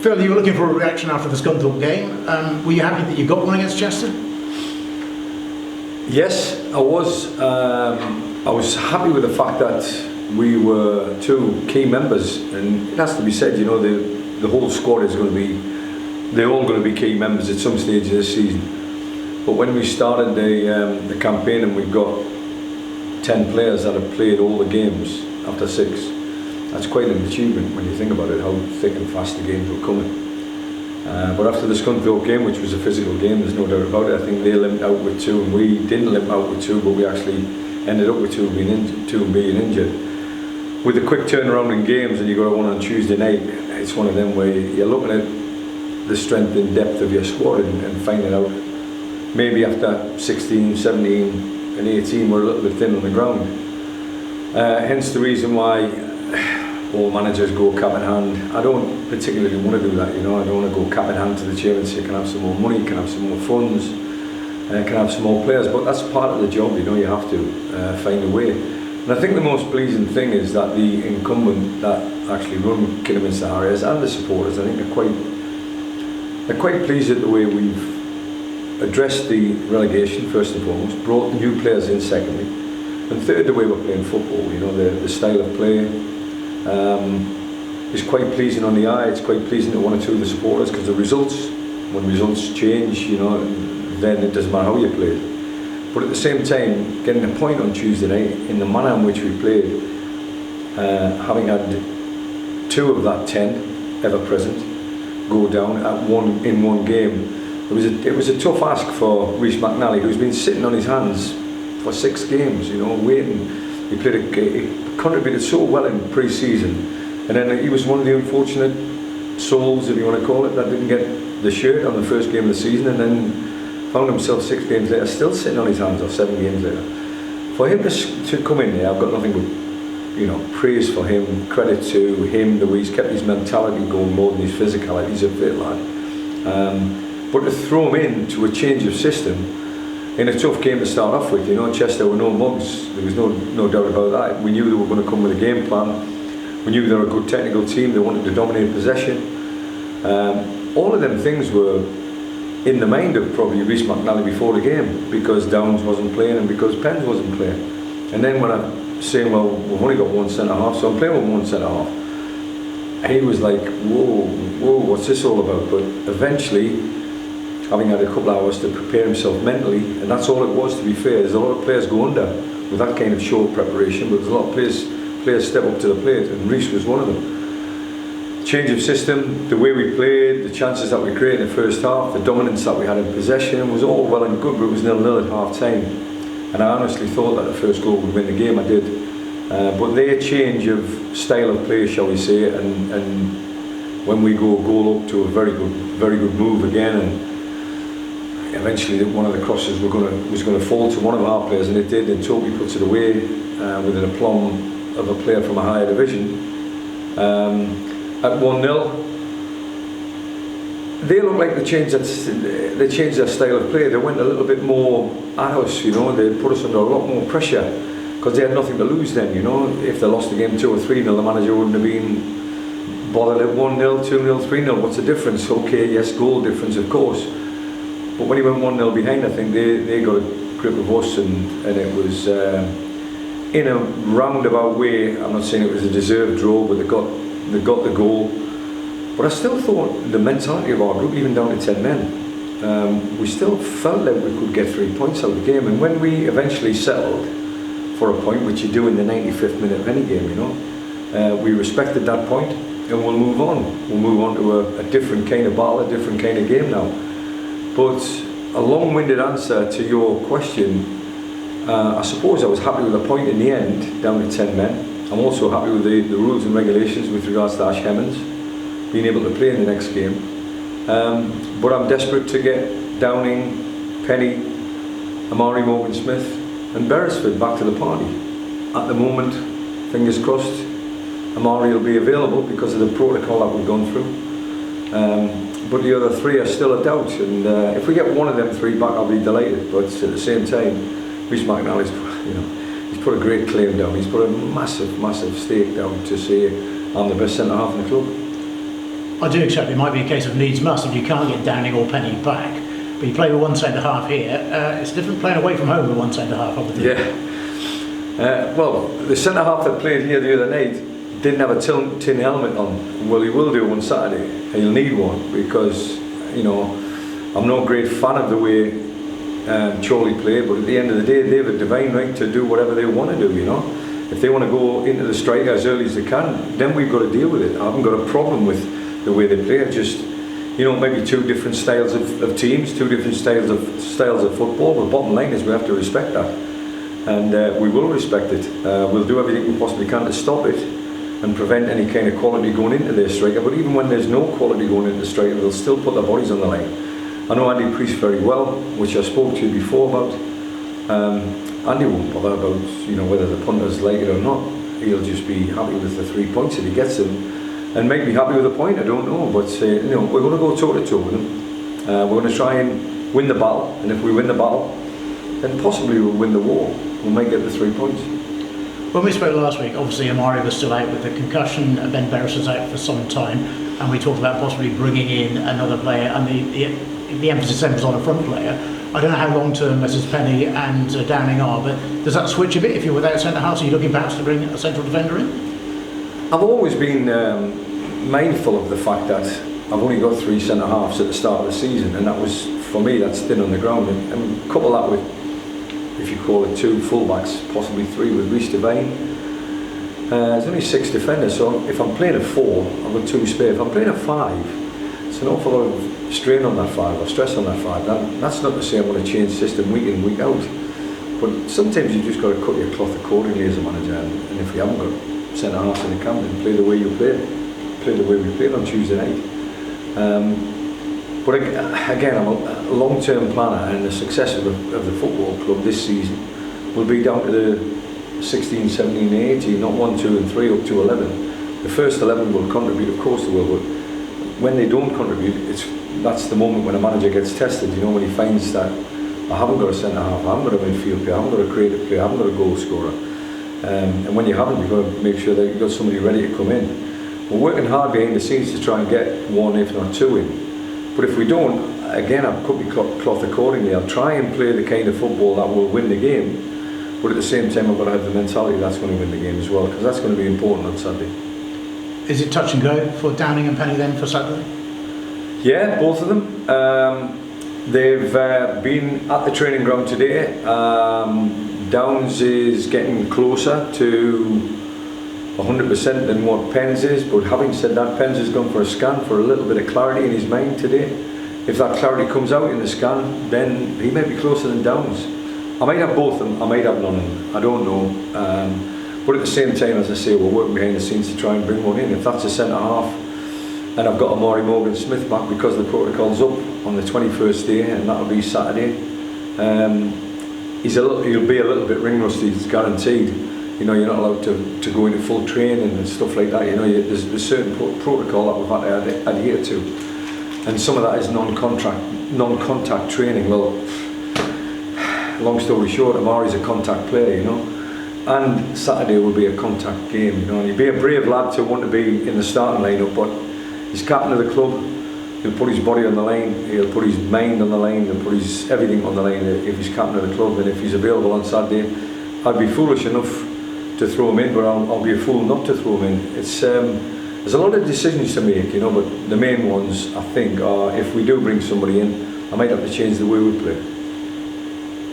Phil, you were looking for a reaction after the Scunthorpe game. Were you happy that you got one against Chester? Yes, I was. I was happy with the fact that we were two key members, and it has to be said, you know, the whole squad is going to be, they're all going to be key members at some stage of this season. But when we started the campaign and we've got 10 players that have played all the games after 6, that's quite an achievement when you think about it, how thick and fast the games were coming. But after the Scunthorpe game, which was a physical game, there's no doubt about it, I think they limped out with 2 and we didn't limp out with 2, but we actually ended up with 2 being injured. With a quick turnaround in games, and you got one on Tuesday night, it's one of them where you're looking at the strength and depth of your squad and finding out maybe after 16, 17 and 18 we're a little bit thin on the ground. Hence the reason why all managers go cap in hand. I don't particularly want to do that, you know. I don't want to go cap in hand to the chair and say, can I have some more money, can I have some more funds, can I have some more players, but that's part of the job, you know. You have to find a way. And I think the most pleasing thing is that the incumbent that actually run Kidderminster Harriers and the supporters, I think they're quite pleased at the way we've addressed the relegation first and foremost, brought new players in secondly, and third, the way we're playing football, you know, the style of play. It's quite pleasing on the eye. It's quite pleasing to one or two of the supporters, because the results, when results change, you know, then it doesn't matter how you play. But at the same time, getting a point on Tuesday night in the manner in which we played, having had 2 of that 10 ever present go down in one game, it was a tough ask for Rhys McNally, who's been sitting on his hands for 6 games, you know, waiting. He contributed so well in pre-season, and then he was one of the unfortunate souls, if you want to call it, that didn't get the shirt on the first game of the season, and then found himself 6 games later still sitting on his hands, or 7 games later. For him to come in there, I've got nothing but, you know, praise for him, credit to him, the way he's kept his mentality going more than his physicality. He's a fit lad. But to throw him into a change of system in a tough game to start off with, you know, Chester were no mugs, there was no doubt about that. We knew they were going to come with a game plan. We knew they were a good technical team, they wanted to dominate possession. All of them things were in the mind of probably Rhys McNally before the game, because Downs wasn't playing and because Pens wasn't playing. And then when I'm saying, well, we've only got 1 centre half, so I'm playing with 1 centre half, he was like, whoa, what's this all about? But eventually, having had a couple of hours to prepare himself mentally, and that's all it was, to be fair. There's a lot of players go under with that kind of short preparation, but there's a lot of players step up to the plate, and Rhys was one of them. Change of system, the way we played, the chances that we created in the first half, the dominance that we had in possession was all well and good, but it was 0-0 at half time. And I honestly thought that the first goal would win the game. I did. But their change of style of play, shall we say, and when we go goal up to a very good move again, and eventually one of the crosses was going to fall to one of our players, and it did, and Toby puts it away with an aplomb of a player from a higher division. At 1-0, they looked like they changed their style of play. They went a little bit more at us, you know. They put us under a lot more pressure, because they had nothing to lose then, you know. If they lost the game 2 or 3-0, the manager wouldn't have been bothered at 1-0, 2-0, 3-0. What's the difference? Okay, yes, goal difference, of course. But when he went 1-0 behind, I think they got a grip of us, and it was in a roundabout way. I'm not saying it was a deserved draw, but they got the goal. But I still thought the mentality of our group, even down to 10 men, we still felt that we could get 3 points out of the game. And when we eventually settled for a point, which you do in the 95th minute of any game, you know, we respected that point, and we'll move on. We'll move on to a different kind of battle, a different kind of game now. But a long-winded answer to your question, I suppose I was happy with the point in the end, down to 10 men. I'm also happy with the rules and regulations with regards to Ash Hemmings being able to play in the next game. But I'm desperate to get Downing, Penny, Amari Morgan-Smith and Beresford back to the party. At the moment, fingers crossed, Amari will be available because of the protocol that we've gone through. But the other 3 are still a doubt, and if we get one of them 3 back, I'll be delighted. But at the same time, Rhys McNally's, you know, he's put a great claim down. He's put a massive stake down to say I'm the best centre half in the club. I do accept it might be a case of needs must if you can't get Downing or Penny back. But you play with one centre half here. It's different playing away from home with one centre half, obviously. Yeah. Well, the centre half that played here the other night didn't have a tin helmet on. Well, he will do on Saturday, and he'll need one because, you know, I'm not a great fan of the way Chorley play, but at the end of the day, they have a divine right to do whatever they want to do, you know. If they want to go into the striker as early as they can, then we've got to deal with it. I haven't got a problem with the way they play. It's just, you know, maybe two different styles of teams, two different styles of football. But bottom line is we have to respect that, and we will respect it. We'll do everything we possibly can to stop it and prevent any kind of quality going into their striker. But even when there's no quality going into the striker, they'll still put their bodies on the line. I know Andy Priest very well, which I spoke to you before about. Andy won't bother about, you know, whether the punters like it or not. He'll just be happy with the 3 points if he gets them. And make me happy with a point, I don't know, but you know, we're going to go toe to toe with them. We're going to try and win the battle, and if we win the battle, then possibly we'll win the war. We might get the 3 points. When we spoke last week, obviously Amari was still out with a concussion, Ben Berris was out for some time, and we talked about possibly bringing in another player, and the emphasis then was on a front player. I don't know how long term Mrs. Penny and Downing are, but does that switch a bit if you're without centre half? So you're looking perhaps to bring a central defender in? I've always been mindful of the fact that I've only got 3 centre halves at the start of the season, and that was, for me, that's thin on the ground. And couple that with, if you call it 2 fullbacks, possibly 3 with Reece Devine. There's only 6 defenders, so if I'm playing a 4, I've got 2 spare. If I'm playing a 5, it's an awful lot of strain on that 5 or stress on that 5. That's not to say I'm going to change system week in, week out, but sometimes you just got to cut your cloth accordingly as a manager, and if you haven't got centre halves in the camp, then play the way you play the way we played on Tuesday night. But again, I'm a long-term planner, and the success of the football club this season will be down to the 16, 17, 18, not 1, 2 and 3 up to 11. The first 11 will contribute, of course they will, but when they don't contribute, that's the moment when a manager gets tested, you know, when he finds that I haven't got a centre half, I haven't got a midfield player, I haven't got a creative player, I haven't got a goal scorer. And when you haven't, you've got to make sure that you've got somebody ready to come in. We're working hard behind the scenes to try and get 1, if not 2 in. But if we don't, again, I'll cut my cloth accordingly. I'll try and play the kind of football that will win the game, but at the same time I've got to have the mentality that's going to win the game as well, because that's going to be important on Saturday. Is it touch and go for Downing and Penny then for Saturday? Yeah, both of them. They've been at the training ground today. Downs is getting closer to 100% than what Pens is, but having said that, Pens has gone for a scan for a little bit of clarity in his mind today. If that clarity comes out in the scan, then he may be closer than Downs. I might have both of them, I might have none of them, I don't know. But at the same time, as I say, we're working behind the scenes to try and bring one in. If that's a centre half, and I've got Amari Morgan Smith back because the protocol's up on the 21st day, and that'll be Saturday. He'll be a little bit ring rusty, it's guaranteed. You know, you're not allowed to go into full training and stuff like that. You know, there's certain protocol that we've had to adhere to, and some of that is non-contact training. Well, long story short, Amari's a contact player, you know, and Saturday will be a contact game. You know, and he'll be a brave lad to want to be in the starting lineup, but he's captain of the club. He'll put his body on the line, he'll put his mind on the line, he'll put his everything on the line if he's captain of the club. And if he's available on Saturday, I'd be foolish enough to throw him in, but I'll be a fool not to throw him in. It's there's a lot of decisions to make, you know, but the main ones, I think, are if we do bring somebody in, I might have to change the way we play.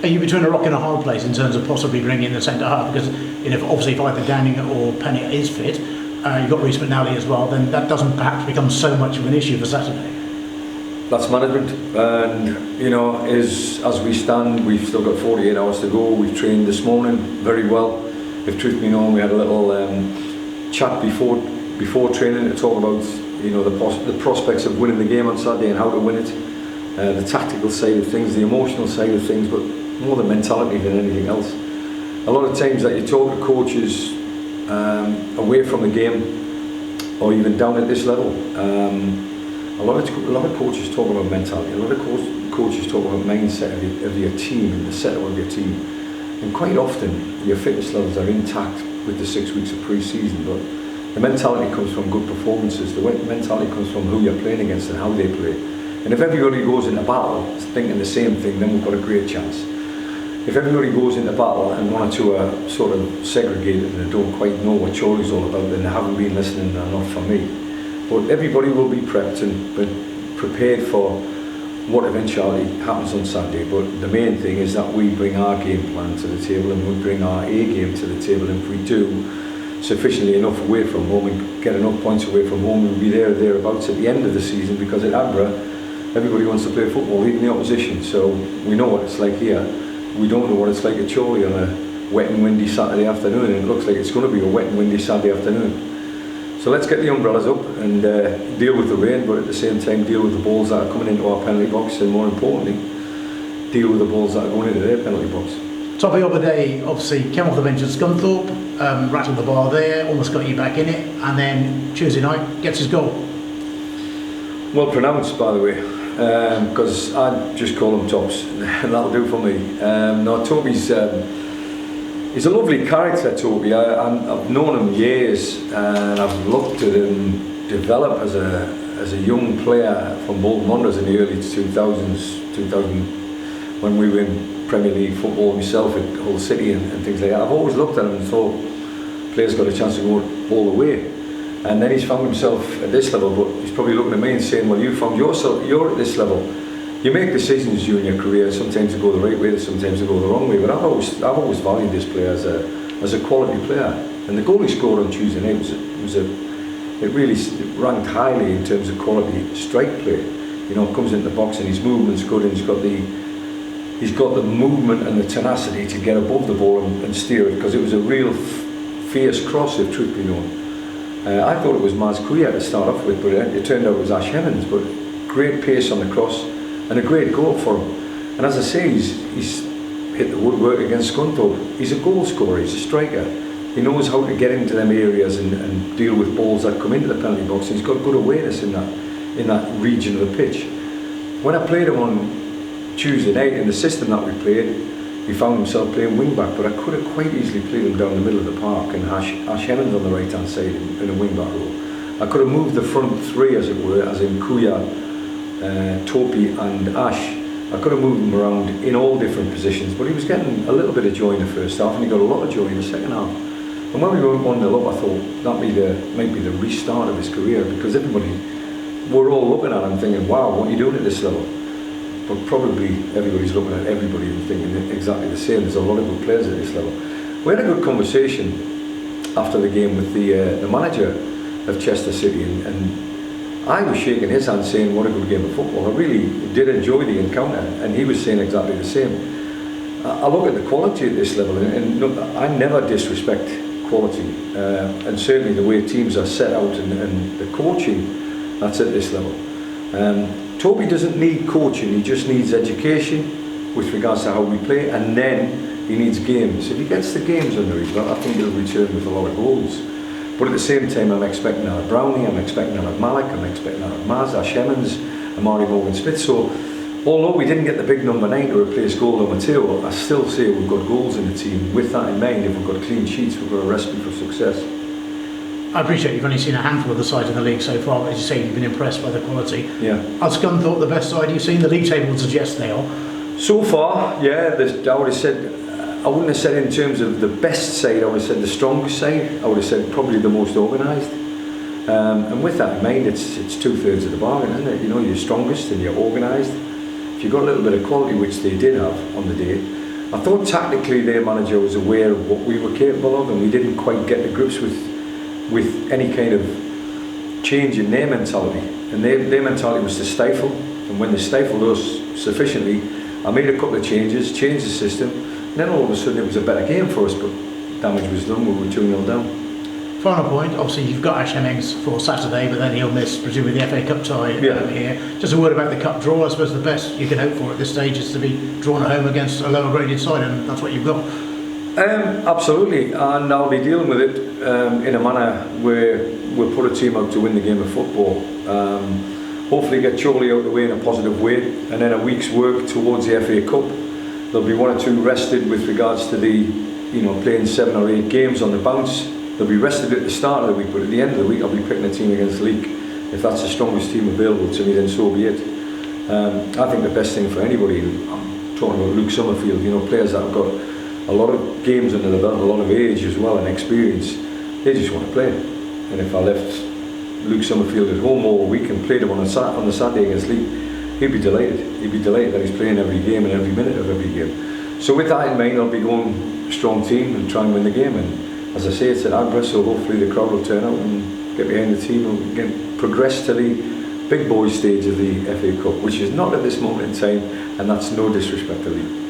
Are you between a rock and a hard place in terms of possibly bringing in the centre half? Because, you know, obviously if either Downing or Penny is fit, you've got Reece McNally as well, then that doesn't perhaps become so much of an issue for Saturday. That's management, and you know, as we stand, we've still got 48 hours to go. We've trained this morning very well. If truth be known, we had a little chat before training to talk about, you know, the prospects of winning the game on Saturday and how to win it, the tactical side of things, the emotional side of things, but more the mentality than anything else. A lot of times that you talk to coaches away from the game, or even down at this level. A lot of coaches talk about mentality. A lot of coaches talk about mindset of your team and the setup of your team. And quite often, your fitness levels are intact with the 6 weeks of pre-season, but The mentality comes from good performances. The mentality comes from who you're playing against and how they play. And if everybody goes into battle thinking the same thing, then we've got a great chance. If everybody goes into battle and one or two are sort of segregated and they don't quite know what Chorley's all about, then they haven't been listening enough for me. But everybody will be prepped and prepared for what eventually happens on Sunday. But the main thing is that we bring our game plan to the table and we bring our A game to the table. And if we do sufficiently enough away from home and get enough points away from home, we'll be there or thereabouts at the end of the season, because at Agra everybody wants to play football, even the opposition. So we know what it's like here. We don't know what it's like at Chorley on a wet and windy Saturday afternoon, and it looks like it's going to be a wet and windy Saturday afternoon. So let's get the umbrellas up and deal with the rain, but at the same time deal with the balls that are coming into our penalty box, and more importantly, deal with the balls that are going into their penalty box. Toby the other day obviously came off the bench at Scunthorpe, rattled the bar there, almost got you back in it, and then Tuesday night gets his goal. Well pronounced, by the way, because I just call him Tops, and that'll do for me. No, Toby's he's a lovely character, Toby. I've known him years, and I've looked at him develop as a young player from Bolton Wanderers in the early 2000s, when we were in Premier League football myself at Hull City and things like that. I've always looked at him and thought, players got a chance to go all the way. And then he's found himself at this level, but he's probably looking at me and saying, well, you found yourself, you're at this level. You make decisions during your career, sometimes to go the right way, sometimes to go the wrong way, but I've always valued this player as a quality player. And the goal he scored on Tuesday night it really ranked highly in terms of quality strike play. You know, comes into the box and his movement's good, and he's got the movement and the tenacity to get above the ball and steer it, because it was a real fierce cross, if truth be known. I thought it was Maz Kuya to start off with, but it turned out it was Ash Hemmings. But great pace on the cross and a great goal for him. And as I say, he's hit the woodwork against Scunthorpe. He's a goal scorer, he's a striker. He knows how to get into them areas and deal with balls that come into the penalty box. And he's got good awareness in that region of the pitch. When I played him on Tuesday night in the system that we played, he found himself playing wing back, but I could have quite easily played him down the middle of the park and Ash Hemmings on the right hand side in a wing back role. I could have moved the front three, as it were, as in Kuya, Toby and Ash. I could have moved them around in all different positions, but he was getting a little bit of joy in the first half and he got a lot of joy in the second half. And when we went 1-0 up, I thought that might be the restart of his career, because we're all looking at him thinking, wow, what are you doing at this level? But probably everybody's looking at everybody and thinking exactly the same. There's a lot of good players at this level. We had a good conversation after the game with the manager of Chester City, and I was shaking his hand saying what a good game of football. I really did enjoy the encounter, and he was saying exactly the same. I look at the quality at this level, and look, I never disrespect quality, and certainly the way teams are set out and the coaching that's at this level. Toby doesn't need coaching, he just needs education with regards to how we play, and then he needs games. If he gets the games under his belt, I think he'll return with a lot of goals. But at the same time, I'm expecting that of Brownie, I'm expecting that of Malik, I'm expecting that of Maz, Ash Hemmings, Amari Morgan-Smith. So, although we didn't get the big number 9 to replace goal number 2, I still say we've got goals in the team. With that in mind, if we've got clean sheets, we've got a recipe for success. I appreciate you've only seen a handful of the sides in the league so far, but as you say, you've been impressed by the quality. Yeah. Has Scunthorpe the best side you've seen? The league table would suggest they are. So far, yeah, I would have said, I wouldn't have said in terms of the best side, I would have said the strongest side. I would have said probably the most organised. And with that in mind, it's 2/3 of the bargain, isn't it? You know, you're strongest and you're organised. If you've got a little bit of quality, which they did have on the day, I thought tactically their manager was aware of what we were capable of, and we didn't quite get to grips with any kind of change in their mentality. And their mentality was to stifle, and when they stifled us sufficiently, I made a couple of changes, changed the system, and then all of a sudden it was a better game for us, but damage was done. We were 2-0 down. Final point, obviously you've got Ash Hemmings for Saturday, but then he'll miss presumably the FA Cup tie here. Just a word about the cup draw. I suppose the best you can hope for at this stage is to be drawn at home against a lower graded side, and that's what you've got. Absolutely, and I'll be dealing with it in a manner where we'll put a team out to win the game of football. Hopefully get Chorley out of the way in a positive way, and then a week's work towards the FA Cup. There'll be 1 or 2 rested with regards to playing 7 or 8 games on the bounce they'll be rested at the start of the week, but at the end of the week I'll be picking a team against Leek. If that's the strongest team available to me, then so be it. I think the best thing for anybody, I'm talking about Luke Summerfield, you know, players that have got a lot of games under the belt, a lot of age as well and experience, they just want to play. And if I left Luke Summerfield at home all week and played him on the Saturday against Leek, he'd be delighted. He'd be delighted that he's playing every game and every minute of every game. So with that in mind, I'll be going strong team and try and win the game. And as I say, it's at Agra, so hopefully the crowd will turn out and get behind the team and again progress to the big boy stage of the FA Cup, which is not at this moment in time, and that's no disrespect to Leek.